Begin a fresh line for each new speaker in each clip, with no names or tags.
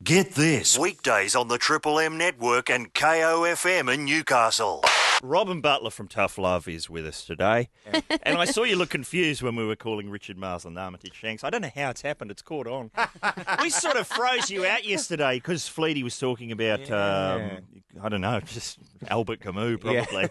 Get this. Weekdays on the Triple M network and KOFM in Newcastle.
Robyn Butler from Tough Love is with us today. And I saw you look confused when we were calling Richard Marsland Armitage Shanks. I don't know how it's happened. It's caught on. We sort of froze you out yesterday because Fleety was talking about, I don't know, just Albert Camus probably.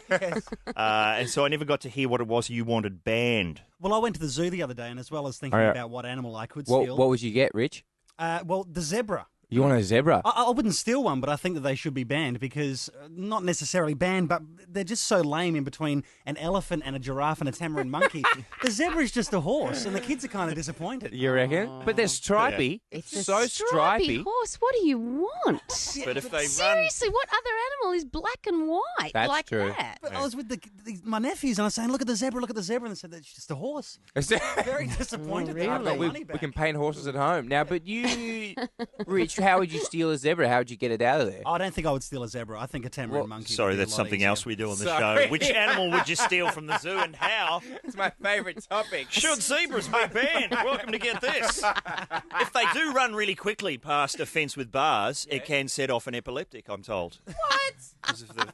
And so I never got to hear what it was you wanted banned.
Well, I went to the zoo the other day, and as well as thinking about what animal I could steal.
What would you get, Rich?
Well, the zebra.
You want a zebra?
I wouldn't steal one, but I think that they should be banned because, not necessarily banned, but they're just so lame in between an elephant and a giraffe and a tamarin monkey. The zebra is just a horse, and the kids are kind of disappointed.
You reckon? But they're stripy.
Yeah. It's
so
a stripy horse. What do you want?
But if they
Seriously, what other animal is black and white
That's true.
that?
But I was with my nephews, and I was saying, look at the zebra, and they said, that's just a horse. Very disappointed.
Oh, really?
Money
We
back.
can paint horses at home. Now, but you, Rich, how would you steal a zebra? How would you get it out of there?
I don't think I would steal a zebra. I think a tamarin monkey.
Sorry,
would be
that's
a lot
something
easier.
else we do on the
Sorry.
show. Which animal would you steal from the zoo and how?
It's my favourite topic.
Should zebras be banned? Welcome to Get This. If they do run really quickly past a fence with bars, it can set off an epileptic, I'm told.
What?
Because of the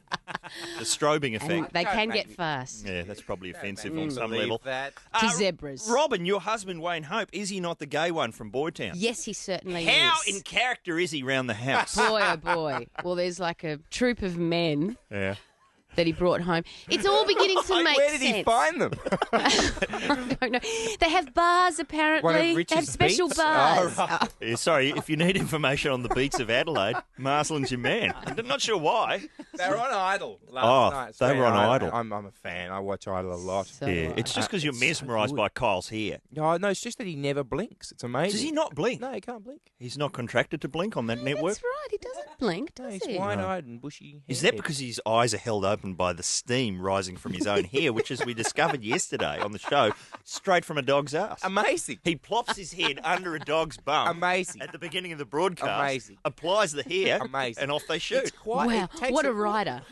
strobing
And
effect.
they can
make
get
me-
fast.
Yeah, that's probably offensive
Make
on
me
some
believe
level.
that.
To zebras.
Robyn, your husband Wayne Hope, is he not the gay one from Boytown?
Yes, he certainly
How
is.
in character is he round the house?
Boy, oh boy. Well, there's like a troop of men
Yeah.
that he brought home. It's all beginning to make
Where did
sense.
he find them?
I don't know. They have bars, apparently.
One of
They have
Rich's
special
beats?
bars.
Oh, right.
Yeah, sorry, if you need information on the beats of Adelaide, Marsland's your man. I'm not sure why.
They were on Idol last night.
they were on Idol.
I'm a fan. I watch Idol a lot.
So,
Yeah, it's just because you're mesmerised by Kyle's hair.
No, it's just that he never blinks. It's amazing.
Does he not blink?
No, he can't blink.
He's not contracted to blink on that network.
That's right. He doesn't blink,
No,
does
he's
he?
wide-eyed and bushy.
Is that because his eyes are held open by the steam rising from his own hair, which, as we discovered yesterday on the show, straight from a dog's ass?
Amazing.
He plops his head under a dog's bum
Amazing.
at the beginning of the broadcast,
Amazing.
applies the hair,
Amazing.
and off they shoot.
It's quite.
Wow,
It takes
what a writer.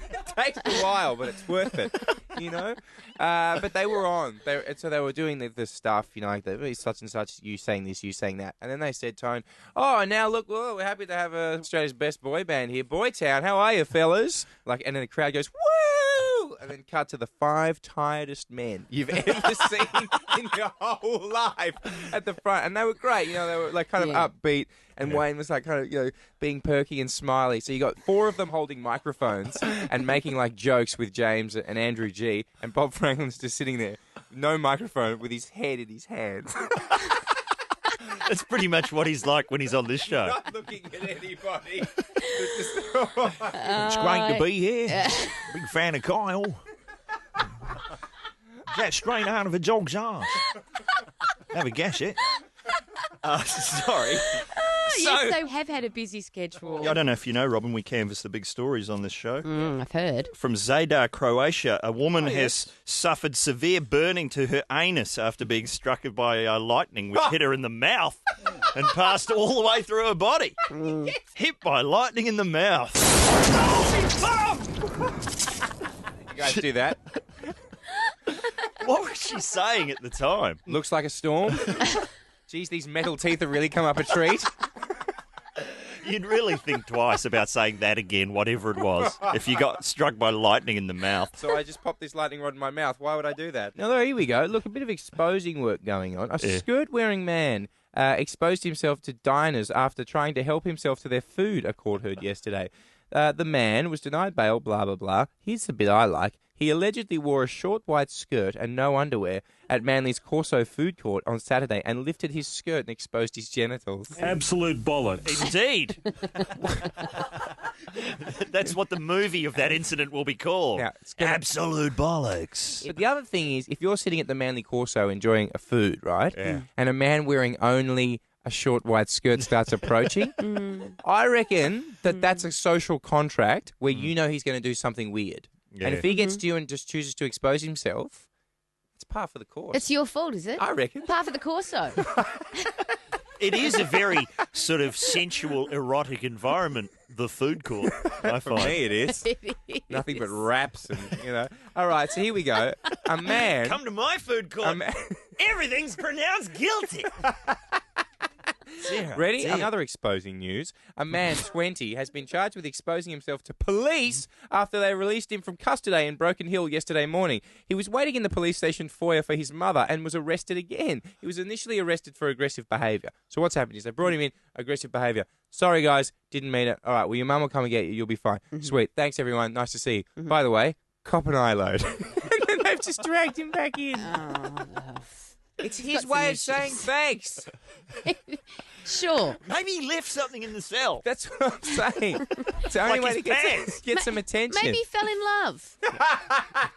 It takes a while, but it's worth it, you know. But they were on. So they were doing the stuff, you know, like such and such. You saying this, you saying that, and then they said, "Tone, oh, and now look, we're happy to have Australia's best boy band here, Boytown. How are you, fellas?" Like, and then the crowd goes, "Woo!" And then cut to the 5 tiredest men you've ever seen in your whole life at the front, and they were great. You know, they were like kind of upbeat. And Wayne was like kind of, you know, being perky and smiley. So you got 4 of them holding microphones and making like jokes with James and Andrew G. And Bob Franklin's just sitting there, no microphone, with his head in his hands.
That's pretty much what he's like when he's on this show.
Not looking at anybody.
It's great to be here. Big fan of Kyle. That straight out of a dog's arse. Have a guess it. Sorry.
Yes, they have had a busy schedule.
I don't know if you know, Robyn, we canvass the big stories on this show.
I've heard.
From Zadar, Croatia, a woman has suffered severe burning to her anus after being struck by lightning, which hit her in the mouth and passed all the way through her body. Hit by lightning in the mouth.
You guys do that?
What was she saying at the time?
Looks like a storm. Geez, these metal teeth have really come up a treat.
You'd really think twice about saying that again, whatever it was, if you got struck by lightning in the mouth.
So I just popped this lightning rod in my mouth. Why would I do that? Now, here we go. Look, a bit of exposing work going on. A skirt-wearing man exposed himself to diners after trying to help himself to their food, a court heard yesterday. The man was denied bail, blah, blah, blah. Here's the bit I like. He allegedly wore a short white skirt and no underwear at Manly's Corso food court on Saturday and lifted his skirt and exposed his genitals.
Absolute bollocks.
Indeed. That's what the movie of that incident will be called.
Now, it's gonna-
Absolute bollocks.
But the other thing is, if you're sitting at the Manly Corso enjoying a food, right,
Yeah.
and a man wearing only a short white skirt starts approaching, I reckon that's a social contract where you know he's going to do something weird.
Yeah.
And if he gets to you and just chooses to expose himself, it's par for the course.
It's your fault, is it?
I reckon.
Par for the Corso.
It is a very sort of sensual, erotic environment, the food court, I
For
find.
me, it is.
It is.
Nothing but wraps and, you know. All right, so here we go. A man...
Come to my food court.
a man
Everything's pronounced guilty. Sarah,
Ready?
Sarah.
Another exposing news. A man, 20, has been charged with exposing himself to police after they released him from custody in Broken Hill yesterday morning. He was waiting in the police station foyer for his mother and was arrested again. He was initially arrested for aggressive behaviour. So what's happened is they brought him in, aggressive behaviour. Sorry, guys, didn't mean it. All right, well, your mum will come and get you. You'll be fine. Sweet. Thanks, everyone. Nice to see you. By the way, cop an eye load. And then they've just dragged him back in. It's his
got
way
some
of saying thanks.
Sure.
Maybe he left something in the cell.
That's what I'm saying. It's the only
Like
way to
his
get some attention.
Maybe he fell in love.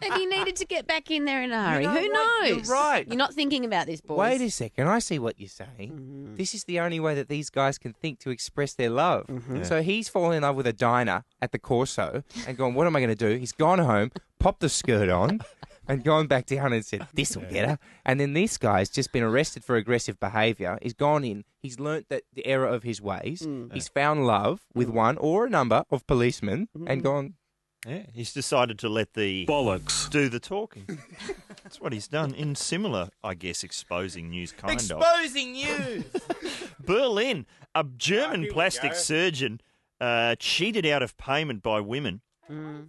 Maybe he needed to get back in there in a hurry.
know
Who
what? You're
knows?
right.
You're not thinking about this, boys.
Wait a second, I see what you're saying. This is the only way that these guys can think to express their love. So he's fallen in love with a diner at the Corso and gone, what am I going to do? He's gone home, popped the skirt on, and gone back down and said, this'll get her. And then this guy's just been arrested for aggressive behaviour. He's gone in, he's learnt that the error of his ways. He's found love with one or a number of policemen and gone,
Yeah, he's decided to let the bollocks do the talking. That's what he's done in similar, I guess, exposing news kind of.
exposing news!
Berlin, a German
here we
plastic
go.
surgeon cheated out of payment by women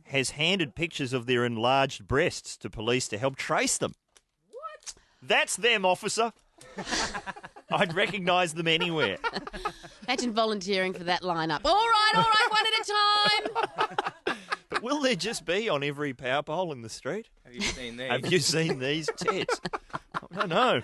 has handed pictures of their enlarged breasts to police to help trace them. What? That's them, officer. I'd recognise them anywhere.
Imagine volunteering for that lineup. All right, one at a time.
But will there just be on every power pole in the street?
Have you seen these?
Have you seen these tits? I don't know.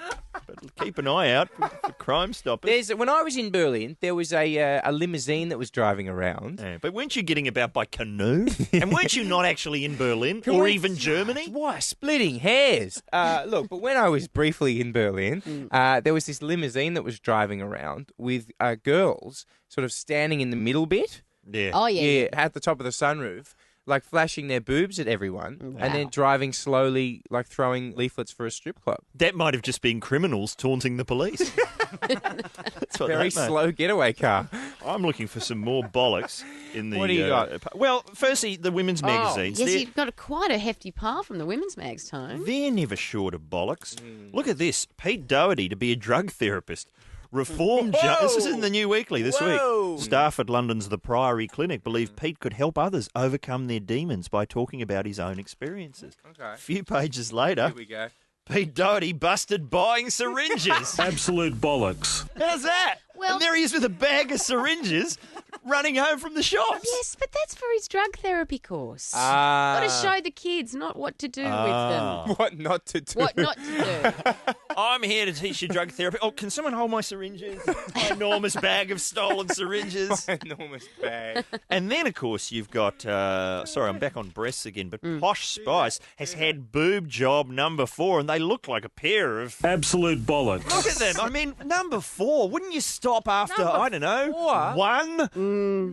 But keep an eye out for Crime Stoppers.
When I was in Berlin, there was a limousine that was driving around.
Yeah, but weren't you getting about by canoe? And weren't you not actually in Berlin or even Germany?
Why? Splitting hairs. Look, but when I was briefly in Berlin, there was this limousine that was driving around with girls sort of standing in the middle bit.
Yeah.
Oh, yeah.
Yeah, at the top of the sunroof, like flashing their boobs at everyone, and then driving slowly, like throwing leaflets for a strip club.
That might have just been criminals taunting the police. That's what
Very
that meant.
slow getaway car.
I'm looking for some more bollocks in the.
What do you got?
Well, firstly, the women's magazines.
Yes,
They're-
you've got quite a hefty pile from the women's mags, Tone.
They're never short of bollocks. Look at this. Pete Doherty to be a drug therapist. Reformed. This is in the New Weekly this
Whoa.
week. Staff at London's The Priory Clinic believe Pete could help others overcome their demons by talking about his own experiences.
Okay.
A few pages later,
Here we go.
Pete Doherty busted buying syringes.
Absolute bollocks.
How's that?
Well-
And there he is with a bag of syringes running home from the shops.
Yes, but that's for his drug therapy course.
Ah.
Got to show the kids not what to do with them.
What not to do.
What not to do.
I'm here to teach you drug therapy. Oh, can someone hold my syringes? My enormous bag of stolen syringes.
Enormous bag.
And then, of course, you've got, sorry, I'm back on breasts again, but Posh Spice has had boob job number 4, and they look like a pair of...
Absolute bollocks.
Look at them. I mean, number 4. Wouldn't you stop after,
Number
I don't know,
4?
1?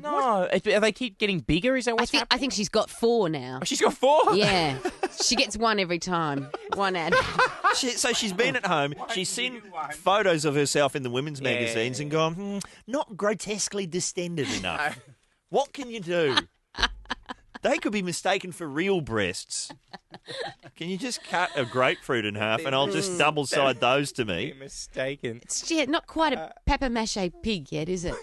No. They keep getting bigger? Is that what's happening?
I think she's got 4 now.
Oh, she's got 4?
Yeah. She gets 1 every time. 1 ad.
So she's been at home. She's seen photos of herself in the women's magazines and gone, not grotesquely distended enough. What can you do? They could be mistaken for real breasts. Can you just cut a grapefruit in half and I'll just double side those to me?
Mistaken.
It's not quite a papier-mâché pig yet, is it?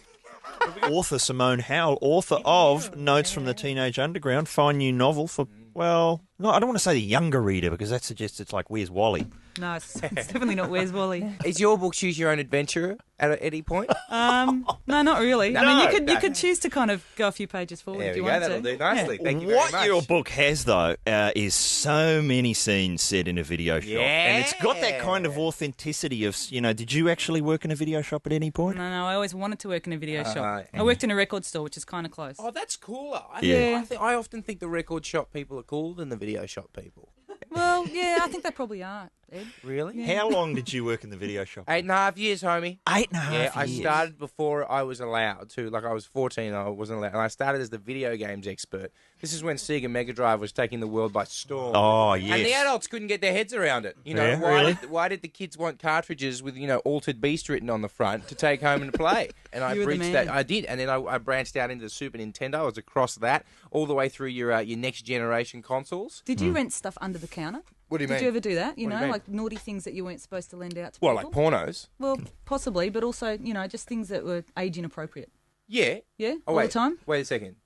Author Simmone Howell, author of Notes from the Teenage Underground, fine new novel for, well, no, I don't want to say the younger reader because that suggests it's like, where's Wally?
No, it's definitely not Where's Wally.
Is your book Choose Your Own Adventure at any point?
No, not really. I mean, you could choose to kind of go a few pages forward
There
if
we
you
go.
wanted
That'll
to.
do nicely.
Yeah.
Thank you very
What
much.
your book has, though, is so many scenes set in a video shop. And it's got that kind of authenticity of, did you actually work in a video shop at any point?
No, I always wanted to work in a video shop. I worked in a record store, which is kind of close.
Oh, that's cooler.
Yeah.
I often think the record shop people are cooler than the video shop people.
Well, yeah, I think they probably are, Ed.
Really?
How long did you work in the video shop?
8.5 years, homie.
8.5
Yeah, I
years.
started before I was allowed to. Like, I was 14, I wasn't allowed. And I started as the video games expert. This is when Sega Mega Drive was taking the world by storm.
Oh, yes.
And the adults couldn't get their heads around it.
Yeah,
why,
really?
why did the kids want cartridges with, Altered Beast written on the front to take home and play? And I
You were the
breached
man.
that. I did. And then I branched out into the Super Nintendo. I was across that, all the way through your next generation consoles.
Did you rent stuff under the counter?
What do you
Did
mean?
you ever do that?
What do you mean?
Like naughty things that you weren't supposed to lend out to
Well,
people?
like pornos?
Well, possibly, but also, just things that were age inappropriate.
Yeah.
Yeah?
Oh,
All
wait.
the time?
Wait a second.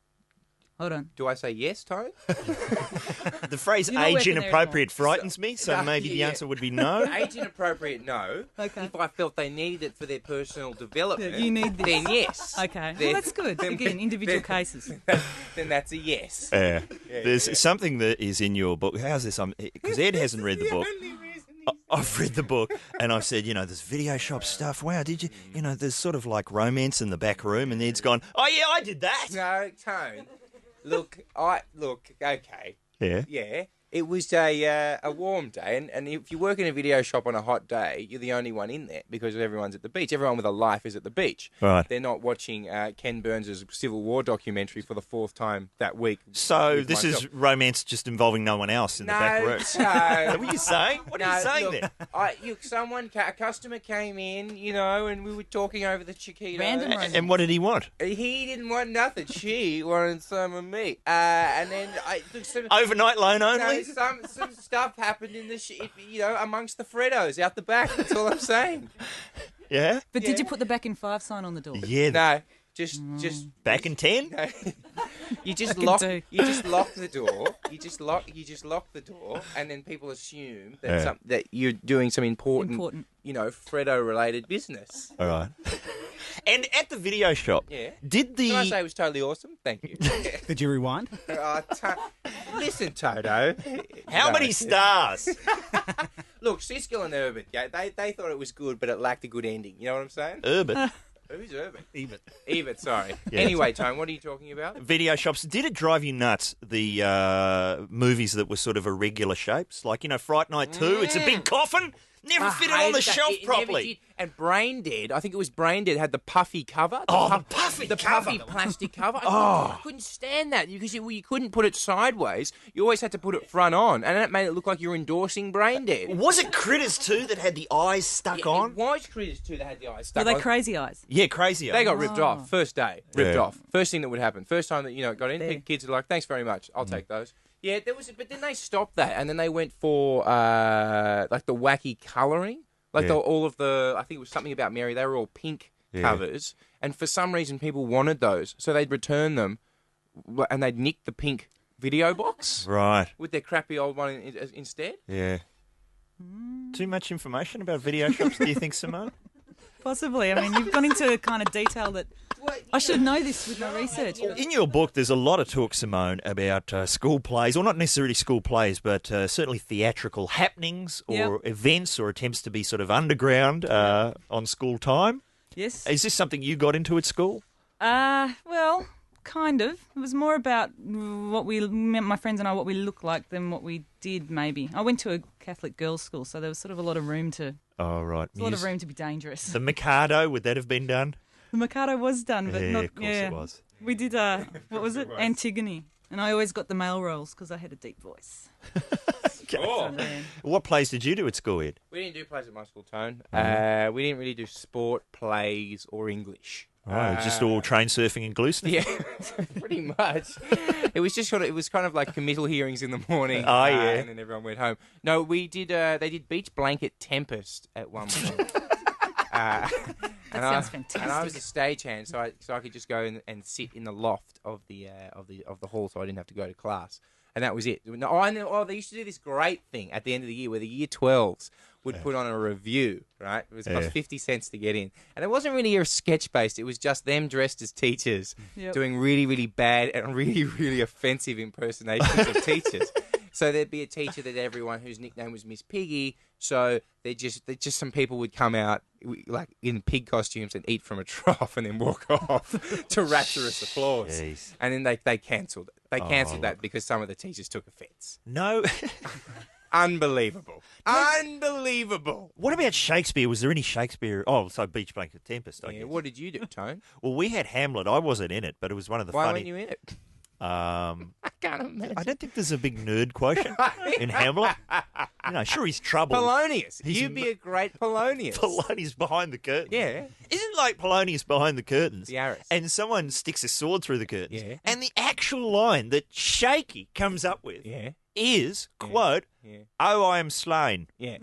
Hold on.
Do I say yes, Tone?
The phrase
You're not
age
working there
inappropriate frightens me, so maybe the
yeah.
answer would be no.
Age inappropriate, no.
Okay.
If I felt they needed it for their personal development,
You need this.
then yes.
Okay.
Then-
Well, that's good.
then-
Again, individual
then-
cases.
Then that's a yes.
There's something that is in your book. How's this? Because Ed hasn't read the book. I've read the book and I've said, there's video shop stuff. Wow, did you? There's sort of like romance in the back room, and Ed's gone, oh yeah, I did that.
No, Tone. Look, okay.
Yeah.
Yeah. It was a warm day, and if you work in a video shop on a hot day, you're the only one in there because everyone's at the beach. Everyone with a life is at the beach.
Right.
They're not watching Ken Burns' Civil War documentary for the 4th time that week.
So
with
this
myself.
is romance just involving no one else in the back room. Is that what you're saying? What are you saying there?
A customer came in, and we were talking over the Chiquito.
Random romance.
And what did he want?
He didn't want nothing. She wanted some of me. And then
Overnight loan only?
some stuff happened in the amongst the Freddos out the back. That's all I'm saying.
Yeah?
But did you put the back in 5 sign on the door?
Yeah.
No, just
Back in 10?
no. You just
can
lock.
do.
You just lock the door. You just lock the door, and then people assume that that you're doing some important. Freddo-related business.
All right. And at the video shop,
Yeah.
did the...
Can I say it was totally awesome? Thank you.
Did you rewind?
Listen, Toto.
How many stars?
Look, Siskel and Urban, they thought it was good, but it lacked a good ending. You know what I'm saying?
Urban.
Who's Urban?
Ebert.
Sorry.
Yeah.
Anyway, Tone, what are you talking about?
Video shops. Did it drive you nuts, the movies that were sort of irregular shapes? Like, Fright Night 2, it's a big coffin. Never fit it on the
hated that.
shelf
It never
properly.
did. And Brain Dead, I think it was Brain Dead, had the puffy cover.
The puffy
Plastic cover. I couldn't stand that because you couldn't put it sideways. You always had to put it front on, and that made it look like you're endorsing Brain Dead.
Was it Critters 2 that had the eyes stuck on?
It was Critters 2 that had the eyes
Were
stuck
they
on.
crazy eyes?
Yeah, crazy.
They got ripped off first day. Ripped
Yeah.
off. First thing that would happen. First time that got in,
There.
kids are like, "Thanks very much. I'll take those." Yeah, there was, but then they stopped that, and then they went for like the wacky colouring, like
Yeah.
all of the. I think it was something about Mary. They were all pink covers, and for some reason people wanted those, so they'd return them, and they'd nick the pink video box
Right.
with their crappy old one instead.
Yeah. Too much information about video shops, do you think, Simmone?
Possibly. I mean, you've gone into kind of detail that I should know this with my research.
In your book, there's a lot of talk, Simmone, about school plays, or not necessarily school plays, but certainly theatrical happenings or events or attempts to be sort of underground on school time.
Yes.
Is this something you got into at school?
Well, kind of. It was more about my friends and I, what we looked like than what we did, maybe. I went to a Catholic girls' school, so there was sort of a lot of room to...
Oh, right.
A lot of room to be dangerous.
The Mikado, would that have been done?
The Mikado was done, but
Yeah,
not...
of course it was.
We did, what was it? Antigone. And I always got the male roles because I had a deep voice.
Oh.
What plays did you do at school, Ed?
We didn't do plays at my school, Tone. We didn't really do sport, plays, or English.
Oh, just all train surfing and glue sniffing?
Yeah, pretty much. It was just it was kind of like committal hearings in the morning.
Oh, yeah.
And then everyone went home. No, we did. They did Beach Blanket Tempest at one point.
That sounds fantastic.
And I was a stagehand, so I could just go and sit in the loft of the hall, so I didn't have to go to class. And that was it. They used to do this great thing at the end of the year where the year 12s would put on a review, right? It was cost 50 cents to get in. And it wasn't really a sketch-based. It was just them dressed as teachers doing really, really bad and really, really offensive impersonations of teachers. So there'd be a teacher that everyone whose nickname was Miss Piggy. So they just some people would come out like in pig costumes and eat from a trough and then walk off to rapturous applause.
Jeez.
And then they cancelled it. They cancelled that because some of the teachers took offence.
No.
Unbelievable. Unbelievable.
What about Shakespeare? Was there any Shakespeare? Oh, so Beach Blanket Tempest, I
Yeah,
guess.
what did you do, Tone?
Well, we had Hamlet. I wasn't in it, but it was one of the
Why
funny...
weren't you in it?
I
Can't imagine.
don't think there's a big nerd quotient in Hamlet. Sure, he's trouble.
Polonius.
He's
You'd be a great Polonius.
Polonius behind the curtain.
Yeah.
Isn't like Polonius behind the curtains?
The Arse.
And someone sticks a sword through the curtains.
Yeah.
And the actual line that Shaky comes up with
Yeah.
is, quote, "Oh, I am slain."
Yeah.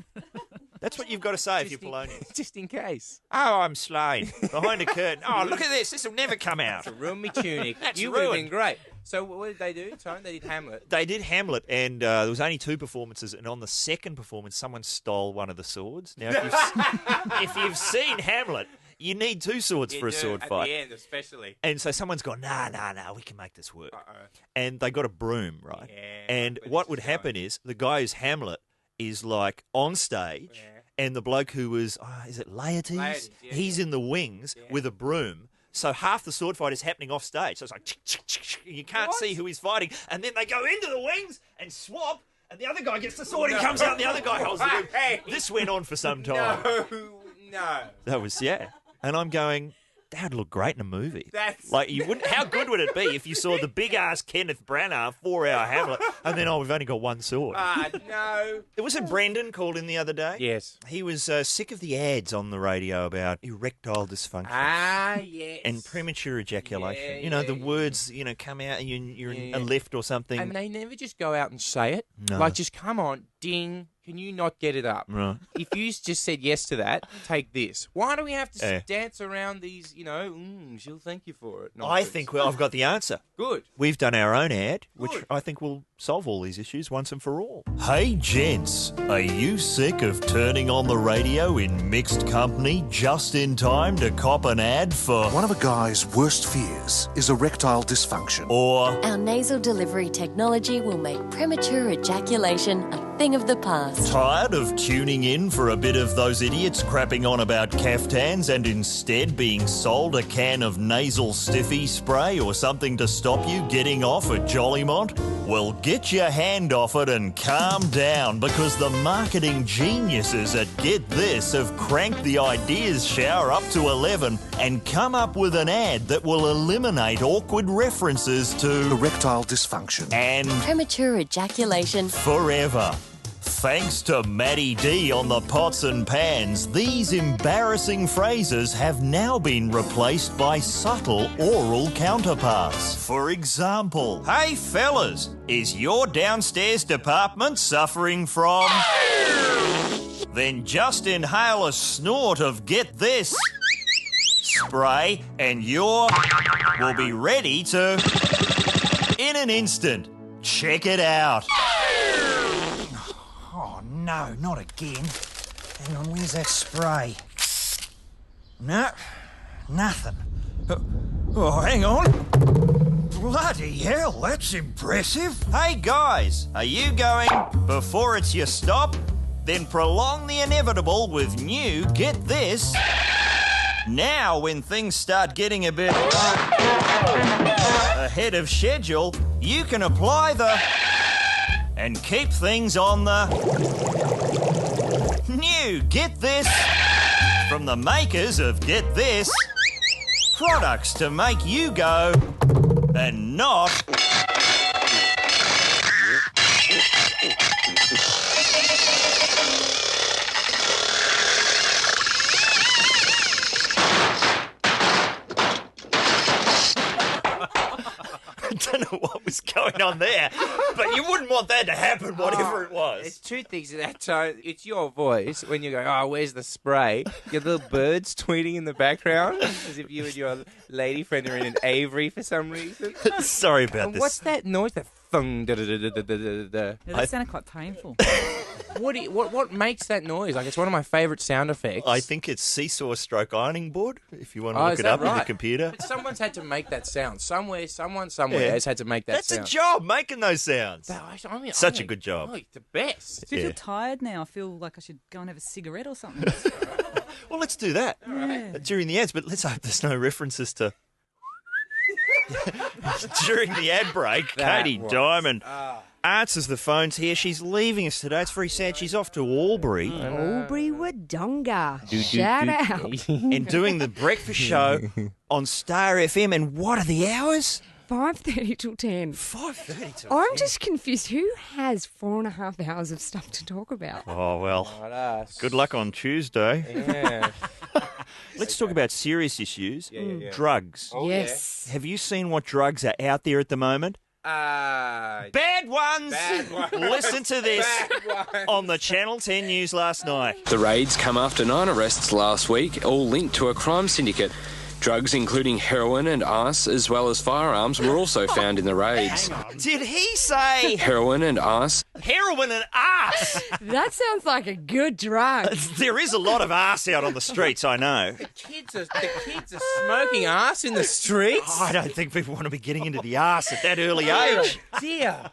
That's what you've got to say if you're Polonius.
Just in case.
Oh, I'm slain. Behind a curtain. Oh, look at this. This will never come out.
To ruin me tunic.
That's
You would have
ruined.
been great. So what did they do, Tone? They did Hamlet.
They did Hamlet, and there was only 2 performances, and on the second performance, someone stole one of the swords. Now, if you've seen Hamlet, you need 2 swords for a sword fight.
At the end, especially.
And so someone's gone, nah, we can make this work.
Uh-oh.
And they got a broom, right?
Yeah,
and
but
what
this
would
is
happen is the guy who's Hamlet is like on stage, and the bloke who was, is it Laertes?
Laertes, yeah,
He's in the wings with a broom. So half the sword fight is happening off stage. So it's like, you can't see who he's fighting. And then they go into the wings and swap, and the other guy gets the sword and comes out, and the other guy holds the broom.
Hey.
This went on for some time.
No.
That was, And I'm going, that would look great in a movie.
That's-
Like, you wouldn't. How good would it be if you saw the big ass Kenneth Branagh 4-hour Hamlet, and then we've only got 1 sword.
No.
It wasn't Brendan called in the other day.
Yes.
He was sick of the ads on the radio about erectile dysfunction.
Yes.
And premature ejaculation.
Yeah,
you know, the
yeah.
words, come out and you're in a lift or something.
And they never just go out and say it.
No.
Like, just come on, ding. Can you not get it up?
Right.
If you just said yes to that, take this. Why do we have to
Yeah.
dance around these, she'll thank you for it?
I
nonsense?
think I've got the answer.
Good.
We've done our own ad, which
Good.
I think will solve all these issues once and for all. Hey, gents, are you sick of turning on the radio in mixed company just in time to cop an ad for...
One of a guy's worst fears is erectile dysfunction.
Or...
Our nasal delivery technology will make premature ejaculation a thing of the past.
Tired of tuning in for a bit of those idiots crapping on about caftans and instead being sold a can of nasal stiffy spray or something to stop you getting off at Jollymont? Well, get your hand off it and calm down, because the marketing geniuses at Get This have cranked the ideas shower up to 11 and come up with an ad that will eliminate awkward references to
Erectile dysfunction.
and
Premature ejaculation.
forever. Thanks to Matty D on the pots and pans, these embarrassing phrases have now been replaced by subtle oral counterparts. For example, hey fellas, is your downstairs department suffering from... Then just inhale a snort of Get This spray and you're... will be ready to... in an instant. Check it out. Oh, no, not again. Hang on, where's that spray? No, nothing. Oh, hang on. Bloody hell, that's impressive. Hey, guys, are you going before it's your stop? Then prolong the inevitable with new Get This. Now, when things start getting a bit ahead of schedule, you can apply the... and keep things on the new Get This from the makers of Get This, products to make you go and not I don't know what was going on there, but you wouldn't want that to happen, whatever it was.
There's 2 things in that tone. It's your voice when you go, oh, where's the spray? Your little birds tweeting in the background as if you and your lady friend are in an aviary for some reason.
Sorry about
And
this.
what's that noise? That thung, da da da da da da da.
Yeah, that sounded quite painful.
What makes that noise? Like, it's one of my favourite sound effects.
I think it's seesaw stroke ironing board, if you want to
Oh,
look
is
it
that
up in the
right?
computer.
But someone's had to make that sound. Someone
Yeah.
has had to make that
That's
sound.
a job, making those sounds.
I mean,
Such a good job.
Oh, the best.
Do you
Yeah.
feel tired now? I feel like I should go and have a cigarette or something.
Well, let's do that
Yeah.
during the ads, but let's hope there's no references to... During the ad break,
That
Katie
was-
Dimond answers the phones here. She's leaving us today. It's very sad. She's off to Albury
Albury Wodonga. Shout out.
and doing the breakfast show on Star FM. And what are the hours?
5:30 till 10.
5:30 to
I'm just confused. Who has 4.5 hours of stuff to talk about?
Oh, well,
Not us.
good luck on Tuesday.
Yeah.
Let's talk about serious issues.
Yeah.
Drugs.
Oh,
Yes.
Have you seen what drugs are out there at the moment? Bad ones.
Bad ones.
Listen to this
Bad ones.
on the Channel 10 News last night.
The raids come after 9 arrests last week, all linked to a crime syndicate. Drugs, including heroin and arse, as well as firearms, were also found in the raids.
Did he say
Heroin and arse.
heroin and arse?
That sounds like a good drug.
There is a lot of arse out on the streets, I know.
The kids are smoking arse in the streets.
I don't think people want to be getting into the arse at that early age.
Dear.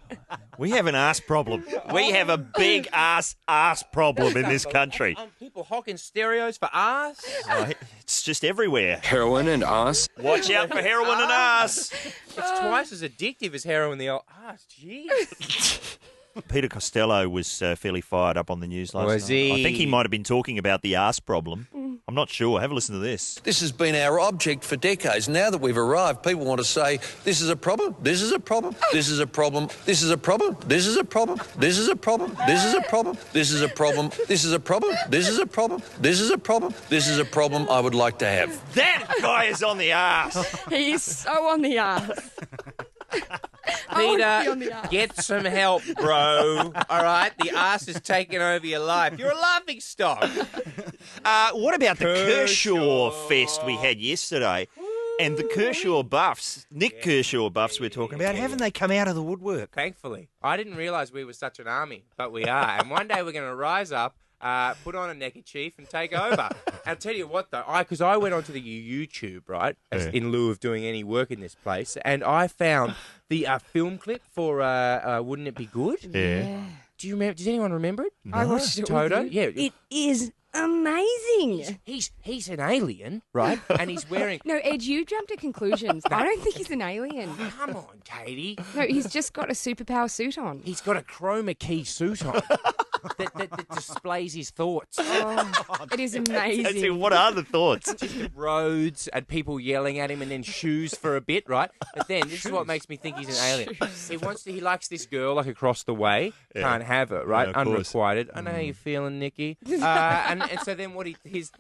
We have an arse problem. We have a big arse problem in this country.
People hocking stereos for arse.
It's just everywhere.
Heroin and arse.
Watch out for heroin and arse.
It's twice as addictive as heroin. The old arse. Jeez.
Peter Costello was fairly fired up on the news last
Was
night.
he?
I think he might have been talking about the arse problem. I'm not sure. Have a listen to this.
This has been our object for decades. Now that we've arrived, people want to say, this is a problem, this is a problem, this is a problem, this is a problem, this is a problem, this is a problem, this is a problem, this is a problem, this is a problem, this is a problem, this is a problem, this is a problem I would like to have.
That guy is on the arse.
He is so on the arse.
Peter, get some help, bro. All right? The arse is taking over your life. You're a laughing stock.
What about the Kershaw fest we had yesterday? And the Kershaw buffs, Nick Kershaw buffs we're talking about, haven't they come out of the woodwork?
Thankfully. I didn't realise we were such an army, but we are. And one day we're going to rise up, put on a neckerchief and take over. And I'll tell you what, though, because I went onto the YouTube, right, in lieu of doing any work in this place, and I found the film clip for Wouldn't It Be Good?
Yeah.
Do you remember? Does anyone remember it?
I watched it.
Toto?
With you.
Yeah.
It is amazing.
He's an alien, right? And he's wearing...
No, Ed, you jumped to conclusions. I don't think he's an alien.
Come on, Katie.
No, he's just got a superpower suit on.
He's got a chroma key suit on that displays his thoughts.
Oh, it is amazing.
What are the thoughts?
Just roads and people yelling at him, and then shoes for a bit, right? But then this is what makes me think he's an alien. He likes this girl like across the way.
Yeah.
Can't have her, right?
Yeah, of course.
Unrequited. I know how you're feeling, Nikki. And so then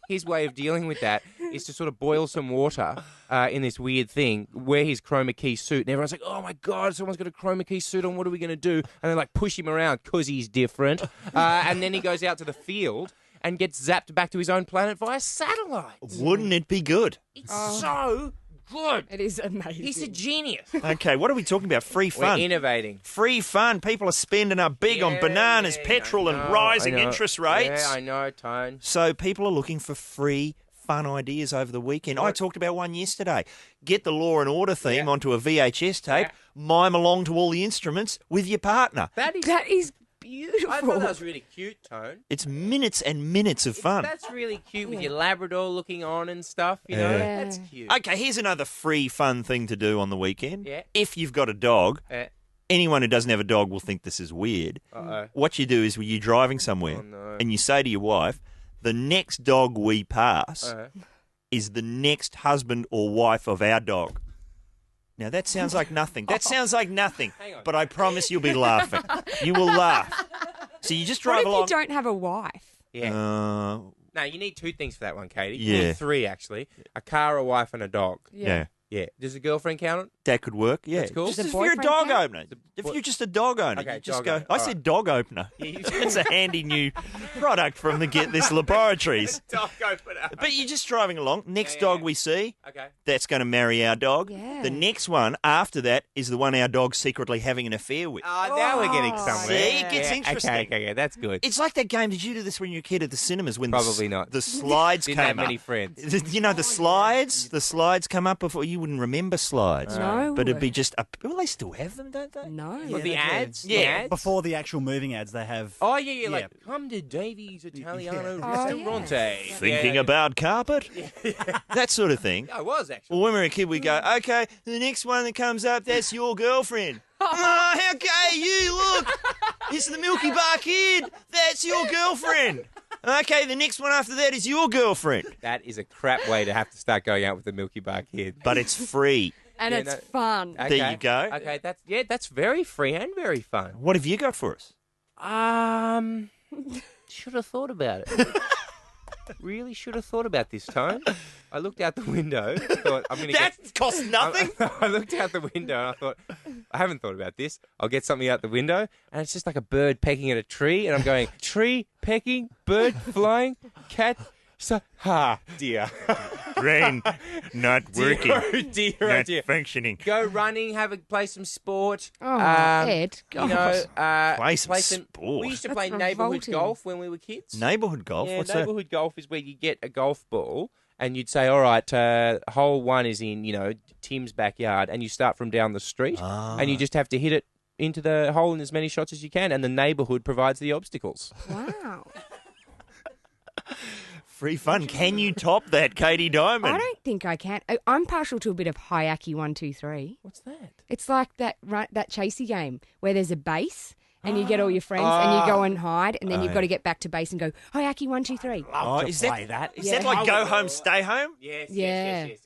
his way of dealing with that is to sort of boil some water in this weird thing, wear his chroma key suit, and everyone's like, oh my God, someone's got a chroma key suit on, what are we going to do? And they like push him around because he's different. And then he goes out to the field and gets zapped back to his own planet via satellite.
Wouldn't it be good?
It's so good.
It is amazing.
He's a genius.
Okay, what are we talking about? Free fun.
We're innovating.
Free fun. People are spending up big on bananas, petrol, and rising interest rates.
Yeah, I know, Tone.
So people are looking for free fun ideas over the weekend. I talked about one yesterday. Get the Law and Order theme onto a VHS tape, mime along to all the instruments with your partner.
That is beautiful. I thought that was really cute, Tone.
It's minutes and minutes of fun.
That's really cute with your Labrador looking on and stuff, you know.
Yeah.
That's cute.
Okay, here's another free fun thing to do on the weekend.
Yeah.
If you've got a dog,
Yeah.
anyone who doesn't have a dog will think this is weird.
Uh-oh.
What you do is when you're driving somewhere and you say to your wife, the next dog we pass is the next husband or wife of our dog. Now, that sounds like nothing. That sounds like nothing. But I promise you'll be laughing. You will laugh. So you just drive
What if
along.
you don't have a wife?
Yeah. No, you need two things for that one, Katie.
Yeah.
You need three, actually. A car, a wife, and a dog.
Yeah.
Yeah. Does a girlfriend count it?
That could work, yeah.
That's cool.
Just
Does
if
a
you're a
boyfriend
dog
count?
opener. If you're just a dog owner,
Okay,
you just
dog
go.
owner.
I
All
said
right.
dog opener. It's a handy new product from the Get This Laboratories.
Dog opener.
But you're just driving along. Next dog we see,
Okay.
that's going to marry our dog.
Yeah.
The next one after that is the one our dog's secretly having an affair with.
Now we're getting somewhere.
See, it gets interesting.
Okay, that's good.
It's like that game. Did you do this when you were a kid at the cinemas? When
Probably not.
The slides
Didn't
came
have
up.
many friends.
You know the slides. The slides come up before you wouldn't remember slides.
No.
But it'd be just a. Well, they still have them, don't they?
No.
Well, the ads?
Yeah.
The ads?
Before the actual moving ads, they have.
Oh, yeah, like, come to Davy's Italiano Restaurante.
Thinking about carpet, that sort of thing.
I was, actually.
Well, when we were a kid, we go, okay, the next one that comes up, that's your girlfriend. Oh, how gay you look! It's the Milky Bar Kid. That's your girlfriend. Okay, the next one after that is your girlfriend.
That is a crap way to have to start going out with the Milky Bar Kid.
But it's free.
And it's fun.
There you go.
Okay, that's very free and very fun.
What have you got for us?
Should have thought about it. really should have thought about this, Tone. I looked out the window. Thought, I'm going to
That costs nothing.
I looked out the window and I thought, I haven't thought about this. I'll get something out the window, and it's just like a bird pecking at a tree, and I'm going, tree pecking, bird flying, cat. So, dear.
Brain not working.
Dear,
not
dear.
functioning.
Go running, play some sport.
Ed, God.
Play some sport.
We used to
That's
play neighbourhood
revolting.
golf when we were kids.
Neighbourhood golf?
Yeah,
What's that?
neighbourhood golf is where you get a golf ball and you'd say, all right, hole 1 is in, Tim's backyard, and you start from down the street and you just have to hit it into the hole in as many shots as you can, and the neighbourhood provides the obstacles.
Wow.
Free fun. Can you top that, Katie Dimond?
I don't think I can. I'm partial to a bit of Hayaki 1, 2, 3.
What's that?
It's like that chasey game where there's a base and you get all your friends and you go and hide, and then you've got to get back to base and go Hayaki 1, 2, 3.
Is that
Yeah.
like go home, stay home?
Yes,
Yeah.
yes.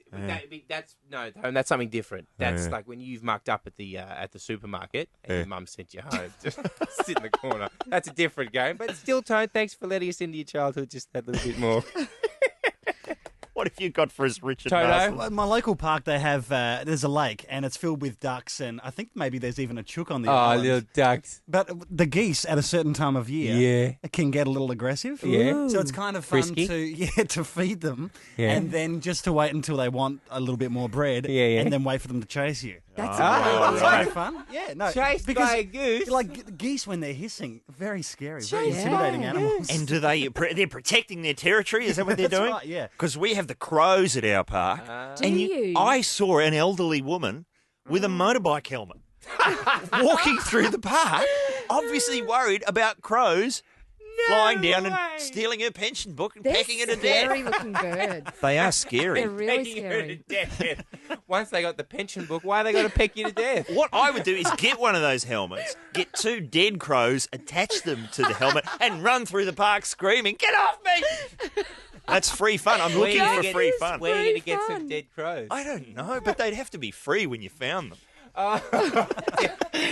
That's something different. That's like when you've mucked up at the supermarket and your mum sent you home. Just sit in the corner. That's a different game, but still, Tone, thanks for letting us into your childhood just that little bit more.
What have you got for us, Richard
Toto?
Marsden?
Well, my local park, they have there's a lake, and it's filled with ducks, and I think maybe there's even a chook on the island.
little ducks.
But the geese at a certain time of year can get a little aggressive.
Yeah.
So it's kind of fun
Frisky.
to feed them
Yeah.
and then just to wait until they want a little bit more bread and then wait for them to chase you.
That's
It's kind of fun. Yeah, no.
Chased
because
by a goose?
Like geese when they're hissing, very scary, very
Chased
intimidating
by a
animals.
And do they're protecting their territory? Is that what they're
That's
doing?
right, yeah.
Because we have the crows at our park.
Do you?
I saw an elderly woman with a motorbike helmet walking through the park, obviously worried about crows flying down and stealing her pension book and
They're
pecking her to
scary
death.
looking birds.
They are scary.
They're really
Pecking her to
scary.
death. Once they got the pension book, why are they going to peck you to death?
What I would do is get one of those helmets, get 2 dead crows, attach them to the helmet, and run through the park screaming, "Get off me!" That's free fun. I'm
Where
looking
you
for
get-
free fun.
Where are you going to
Free
get some
fun.
dead crows?
I don't know, but they'd have to be free when you found them.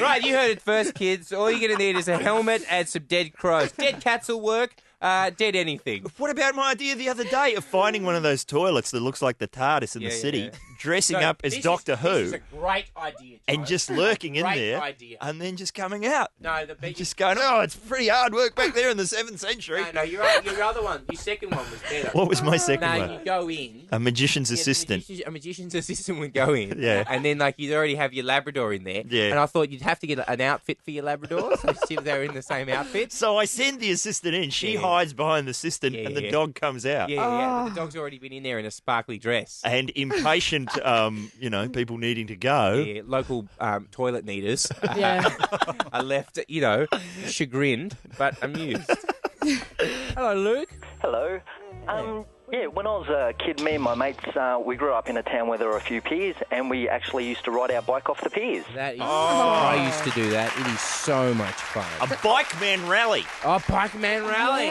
Right, you heard it first, kids. All you're going to need is a helmet and some dead crows. Dead cats will work. Dead anything.
What about my idea the other day of finding one of those toilets that looks like the TARDIS in the city, dressing
No,
up as
this
Doctor
is,
Who,
This is a great idea,
and
Joe.
just lurking in
Great
there,
idea.
and then just coming out?
No, the big.
Just going, oh, it's pretty hard work back there in the 7th century.
No, your other one, your second one was better.
What was my second
No,
one?
you go in.
A magician's
Yeah, the
assistant.
A magician's assistant would go in.
Yeah.
And then, you'd already have your Labrador in there.
Yeah.
And I thought you'd have to get an outfit for your Labrador, so see if they were in the same outfit.
So I send the assistant in. She
Yeah.
hides behind the assistant, and the
Yeah.
dog comes out.
Yeah. But the dog's already been in there in a sparkly dress.
And impatient, people needing to go.
Yeah, local toilet needers
Yeah.
are left, chagrined but amused. Hello, Luke.
Hello. When I was a kid, me and my mates, we grew up in a town where there were a few piers, and we actually used to ride our bike off the piers.
That is. I used to do that. It is so much fun.
A bike man rally.
Oh, Bike Man Rally.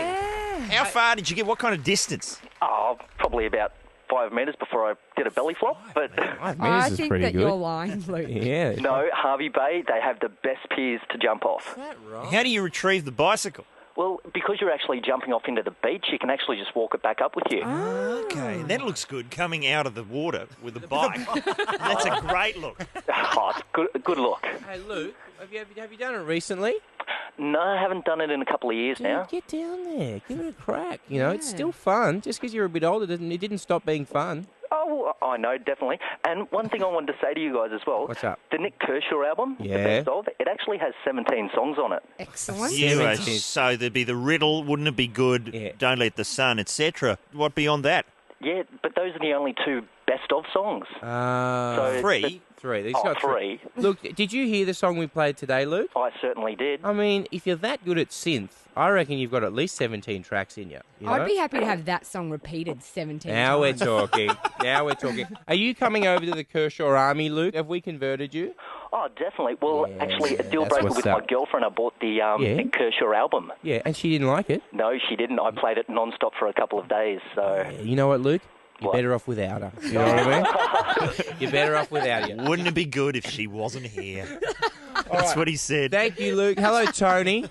How far did you get? What kind of distance?
Oh, probably about 5 metres before I did a belly flop. But
5
I
minutes is
think
pretty
that
good.
you're lying, Luke.
Yeah.
no, Harvey Bay, they have the best piers to jump off.
How do you retrieve the bicycle?
Well, because you're actually jumping off into the beach, you can actually just walk it back up with you.
Okay, that looks good, coming out of the water with a bike. That's a great look.
Oh, it's good look.
Hey, Luke, have you done it recently?
No, I haven't done it in a couple of years now.
Get down there. Give it a crack. It's still fun. Just because you're a bit older, it didn't stop being fun.
Oh, I know, definitely. And one thing I wanted to say to you guys as well.
What's up?
The Nick Kershaw album,
Yeah.
The Best Of, it actually has 17 songs on it.
Excellent.
Yeah, so there'd be the riddle, wouldn't it be good?
Yeah.
Don't let the sun, etc. What beyond that?
Yeah, but those are the only 2 Best Of songs. So
3?
Three. He's
Oh,
got
3.
Look, did you hear the song we played today, Luke?
I certainly did.
I mean, if you're that good at synth, I reckon you've got at least 17 tracks in you. You know?
I'd be happy to have that song repeated 17
Now we're
times.
talking. Now we're talking. Are you coming over to the Kershaw Army, Luke? Have we converted you?
Oh, definitely. Well,
Yeah,
actually, a deal
that's
breaker
what's
with my
up.
girlfriend, I bought the Nick Kershaw album.
Yeah, and she didn't like it.
No, she didn't. I played it non-stop for a couple of days, so...
You know what, Luke? You're better off without her. You know what I mean? You're better off without her.
Wouldn't it be good if she wasn't here? That's what he said.
Thank you, Luke. Hello, Tony.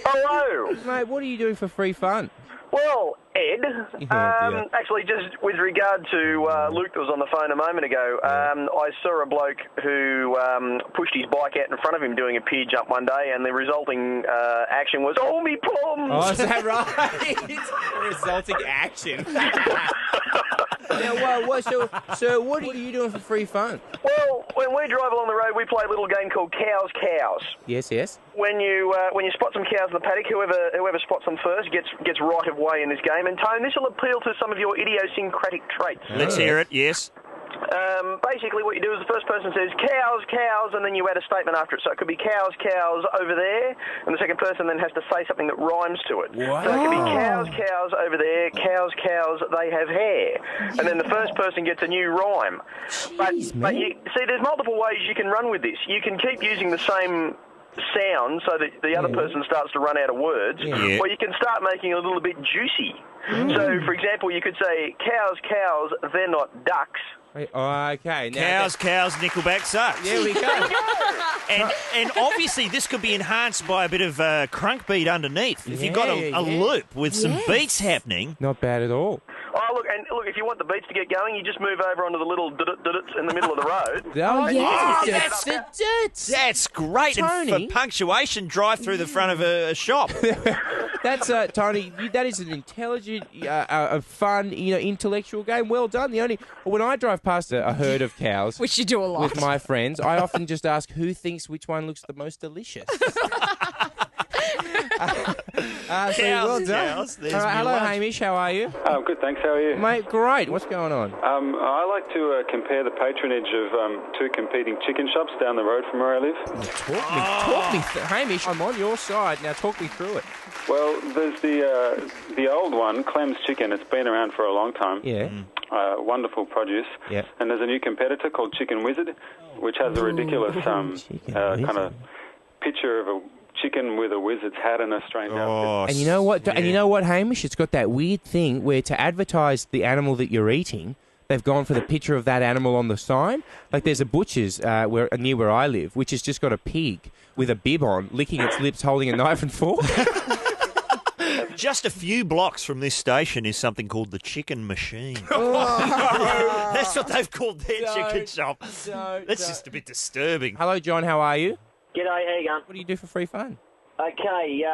Hello.
Mate, what are you doing for free fun?
Well, Ed.
Yeah.
Actually, just with regard to Luke that was on the phone a moment ago, I saw a bloke who pushed his bike out in front of him doing a pier jump one day, and the resulting action was, "Oh, me plums!"
Oh, is that right? Resulting action. Now, so what are you doing for free fun?
Well, when we drive along the road, we play a little game called Cows.
Yes, yes.
When you spot some cows in the paddock, whoever spots them first gets right of way in this game. And Tone, this will appeal to some of your idiosyncratic traits.
Let's hear it, yes.
Basically, what you do is the first person says cows, and then you add a statement after it. So it could be cows over there, and the second person then has to say something that rhymes to it.
What?
So it could be cows over there, cows, they have hair, and then the first person gets a new rhyme. But you see, there's multiple ways you can run with this. You can keep using the same sound so that the other person starts to run out of words, or you can start making it a little bit juicy. So, for example, you could say cows, they're not ducks.
Okay. Now
Cows, Nickelback sucks.
There we go.
and obviously this could be enhanced by a bit of crunk beat underneath. If you've got a loop with some beats happening.
Not bad at all.
Oh, look, if you want the beats to get going, you just move over onto the little dut-duts in the middle of the road.
That's great.
Tony.
And for punctuation, drive through the front of a shop.
That's Tony. That is an intelligent, a fun, intellectual game. Well done. When I drive past a herd of cows,
which you do a lot
with my friends, I often just ask who thinks which one looks the most delicious. So well done. All right, hello, Hamish. How are you?
Good, thanks. How are you?
Mate, great. What's going on?
I like to compare the patronage of two competing chicken shops down the road from where I live.
Talk me, Hamish. I'm on your side. Now talk me through it.
Well, there's the old one, Clem's Chicken. It's been around for a long time.
Yeah.
Wonderful produce.
Yeah.
And there's a new competitor called Chicken Wizard, which has a ridiculous kind of picture of a chicken with a wizard's hat and a strange outfit.
And you know what? And you know what, Hamish? It's got that weird thing where to advertise the animal that you're eating, they've gone for the picture of that animal on the sign. Like there's a butcher's near where I live, which has just got a pig with a bib on, licking its lips, holding a knife and fork.
Just a few blocks from this station is something called the Chicken Machine. That's what they've called their chicken shop. That's just a bit disturbing.
Hello, John. How are you?
G'day, how you going?
What do you do for free fun?
Okay,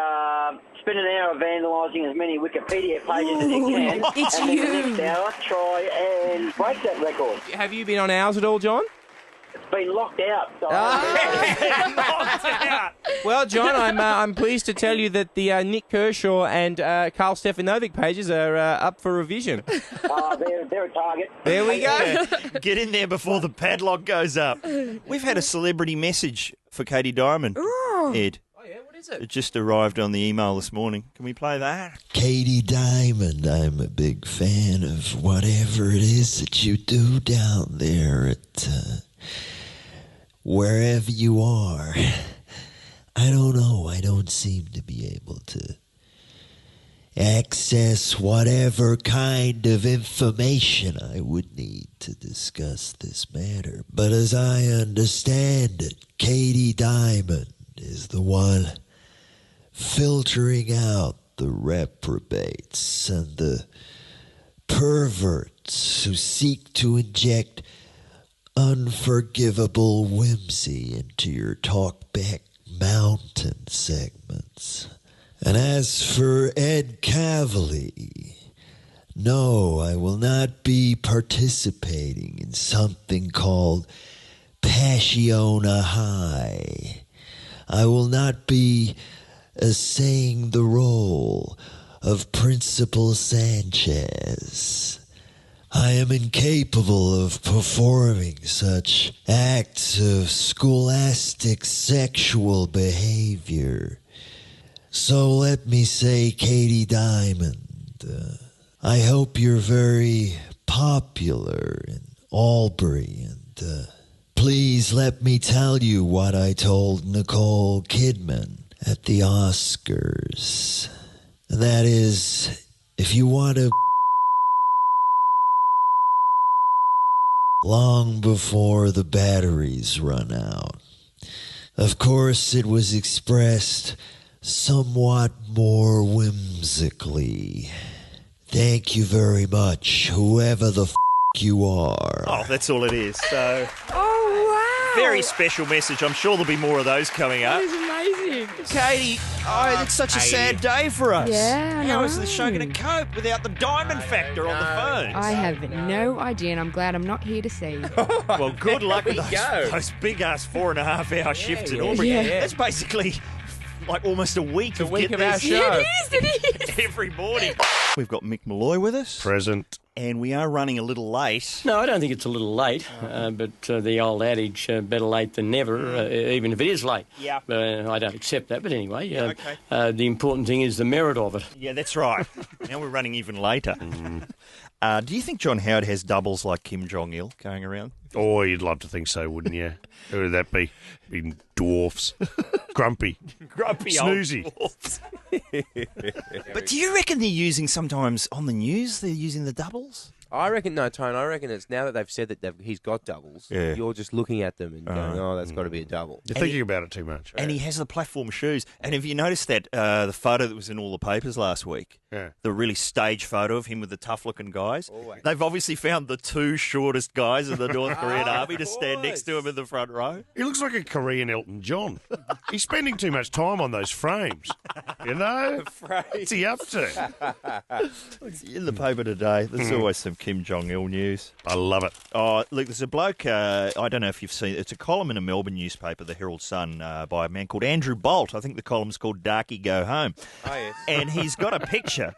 spend an hour vandalising as many Wikipedia pages as you can.
It's
and
you.
then the next hour, try and break that record.
Have you been on ours at all, John?
It's been locked out. So
Well, John, I'm pleased to tell you that the Nick Kershaw and Carl Stefanovic pages are up for revision.
they're a target.
There we go.
Get in there before the padlock goes up. We've had a celebrity message for Katie Dimond, Ed.
Oh, yeah? What is it?
It just arrived on the email this morning. Can we play that?
Katie Dimond, I'm a big fan of whatever it is that you do down there at wherever you are. I don't know. I don't seem to be able to access whatever kind of information I would need to discuss this matter. But as I understand it, Katie Dimond is the one filtering out the reprobates and the perverts who seek to inject unforgivable whimsy into your talkback mountain segments. And as for Ed Cavalier, no, I will not be participating in something called Passiona High. I will not be essaying the role of Principal Sanchez. I am incapable of performing such acts of scholastic sexual behavior. So let me say, Katie Dimond, I hope you're very popular in Albury, and please let me tell you what I told Nicole Kidman at the Oscars. And that is, if you want to long before the batteries run out. Of course, it was expressed somewhat more whimsically. Thank you very much, whoever the you are.
Oh, that's all it is. So,
Oh, wow.
very special message. I'm sure there'll be more of those coming up.
That is amazing.
Katie, it's such a sad day for us.
Yeah, I
How is
know.
the show going to cope without the diamond factor on the phone?
I have no idea, and I'm glad I'm not here to see.
Well, good luck with
There we go.
those big-ass 4.5-hour shifts in
yeah,
Aubrey.
yeah.
That's basically like almost a week of
week
Get
of our
This
show.
It is.
every morning. We've got Mick Molloy with us.
Present.
And we are running a little late.
No, I don't think it's a little late, but the old adage, better late than never, even if it is late.
Yeah.
I don't accept that, but anyway,
okay.
The important thing is the merit of it.
Yeah, that's right. Now we're running even later. Do you think John Howard has doubles like Kim Jong-il going around?
Oh, you'd love to think so, wouldn't you? Who would that be? Being dwarfs. Grumpy.
Grumpy
Snoozy.
old dwarfs. But do you reckon they're using sometimes on the news, they're using the doubles?
I reckon, no, Tone, I reckon it's now that they've said that he's got doubles,
Yeah.
you're just looking at them and going, oh, that's got to be a double.
You're thinking about it too much.
And he has the platform shoes. And have you noticed that the photo that was in all the papers last week?
Yeah.
The really staged photo of him with the tough-looking guys.
Always.
They've obviously found the two shortest guys in the North Korean army to stand next to him in the front row.
He looks like a Korean Elton John. He's spending too much time on those frames. You know? What's he up to?
In the paper today, there's always some Kim Jong-il news.
I love it.
Oh, look, there's a bloke, I don't know if you've seen it. It's a column in a Melbourne newspaper, the Herald Sun, by a man called Andrew Bolt. I think the column's called Darky Go Home.
Oh, yes.
And he's got a picture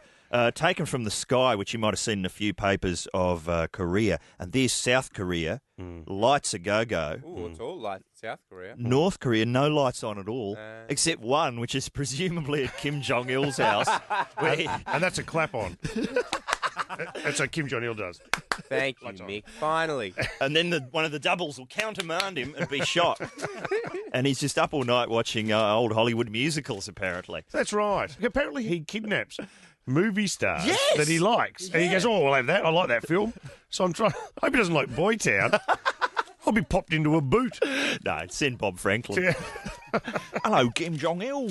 taken from the sky, which you might have seen in a few papers of Korea. And there's South Korea, lights a go-go.
Ooh, it's all like South Korea.
North Korea, no lights on at all, except one, which is presumably at Kim Jong-il's house.
And that's a clap on. That's what Kim Jong-il does.
Thank you, Mick. Finally.
And then one of the doubles will countermand him and be shot. And he's just up all night watching old Hollywood musicals, apparently.
That's right. Apparently he kidnaps movie stars
Yes!
that he likes. And he goes, oh, I'll have that. I like that film. So I'm trying. I hope he doesn't like Boy Town. I'll be popped into a boot.
No, send Bob Franklin.
Yeah.
Hello, Kim Jong-il.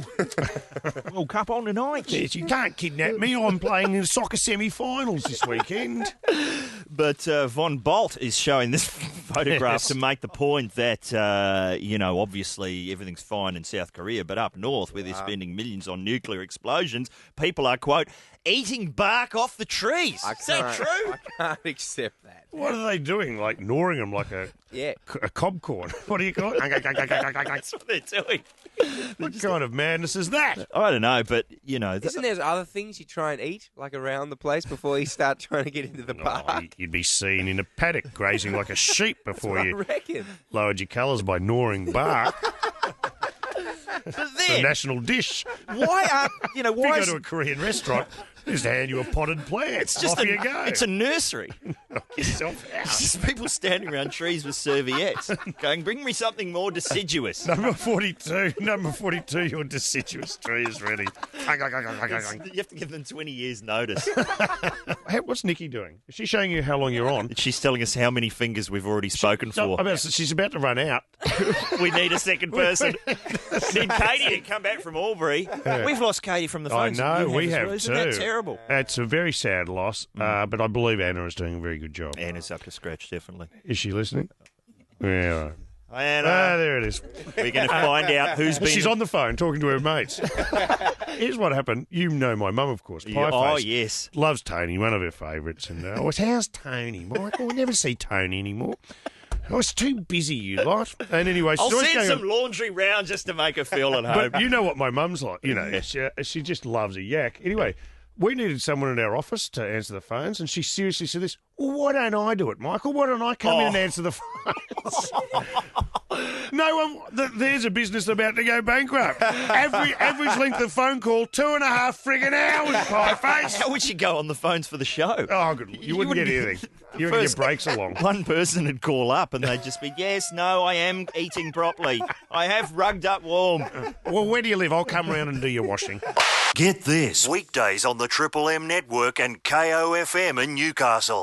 Woke up on tonight.
Yes, you can't kidnap me. I'm playing in the soccer semi-finals this weekend.
But Von Bolt is showing this photograph
Yes.
to make the point that, obviously everything's fine in South Korea, but up north, where they're spending millions on nuclear explosions, people are, quote, eating bark off the trees. Is that true?
I can't accept that.
What are they doing? Like gnawing them like a cob corn? What do you call it?
That's what they're doing.
What kind of madness is that?
I don't know, but,
Isn't there other things you try and eat, like around the place, before you start trying to get into the park?
Oh, you'd be seen in a paddock grazing like a sheep before
That's
you
what I reckon.
lowered your colours by gnawing bark.
But
It's a
then,
national dish.
why aren't,
If you go to a Korean restaurant, they just hand you a potted plant.
It's just
Off you go.
It's a nursery.
Knock yourself out.
It's just people standing around trees with serviettes going, bring me something more deciduous.
Number 42, your deciduous tree is ready.
You have to give them 20 years' notice.
Hey, what's Nikki doing? Is she showing you how long you're on?
She's telling us how many fingers we've already spoken for.
She's about to run out.
We need a second person. Need Katie to come back from Albury.
Yeah.
We've lost Katie from the phone.
I know, we have
Isn't
too.
that terrible?
It's a very sad loss, but I believe Anna is doing a very good job.
Anna's up to scratch, definitely.
Is she listening? Yeah.
Anna.
There it is.
We're going to find out who's been...
She's on the phone talking to her mates. Here's what happened. You know my mum, of course.
Yeah,
Pieface.
oh, yes.
Loves Tony, one of her favourites. And how's Tony, Michael? We never see Tony anymore. I was too busy, you lot. And anyway,
I'll
she's always
send
going
some laundry round just to make her feel at home.
But you know what my mum's like. You know, she just loves a yak. Anyway, we needed someone in our office to answer the phones, and she seriously said this, well, why don't I do it, Michael? Why don't I come in and answer the phones? No one. There's a business about to go bankrupt. Average length of phone call, 2.5 friggin' hours, Pieface.
How would you go on the phones for the show?
Oh, good. You wouldn't get anything. You wouldn't get breaks along.
One person would call up and they'd just be, yes, no, I am eating properly. I have rugged up warm.
Well, where do you live? I'll come round and do your washing.
Get this, weekdays on the Triple M network and KOFM in Newcastle.